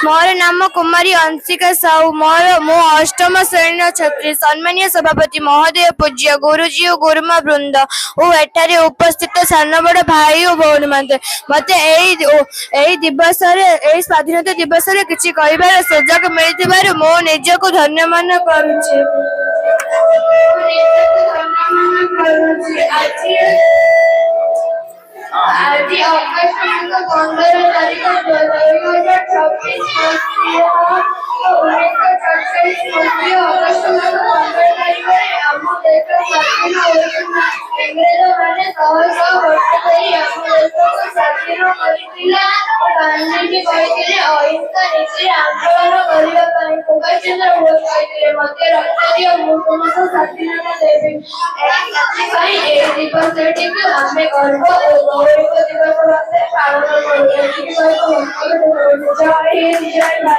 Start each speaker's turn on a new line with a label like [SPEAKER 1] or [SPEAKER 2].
[SPEAKER 1] मोर नाम कुमारी अंशिका साहू मो अष्टम श्रेणी छात्री। सम्मानीय सभापति महोदय, पूज्य गुरुजी और गुरुमा वृंद और एठारे उपस्थित सान बड़ भाई और भौणी मते दिवस स्वाधीनता दिवस किसी कहिबार सुजोग मिलथिबारु मो निजको धन्य मन करूछि। आज अगस्ट 15 तारीख 2026 मसीहा 1947 मसीहा अगस्ट 15 तारीख आम देश स्वाधीन होइଥିଲା। इंग्रेज माने शह वर्ष धरि आम देश को स्वाधीन करथिला। गांधीजी कहिथिले अहिंसा नीति आंदोलन करिबा ପାଇଁ। सुभाष चंद्र बोस कहिथिले मते रक्त दियो ମୁଁ ତୁମକୁ ସ୍ୱାଧୀନତା ଦେବି। ଏଥିପାଇଁ ଏହି ଦିବସଟିକୁ ଆମେ ଗର୍ବ ଓ गौरव दिवस भाବରେ ପାଳନ କରୁ। ଜୟ ହିନ୍ଦ, ଜୟ ଭାରତ।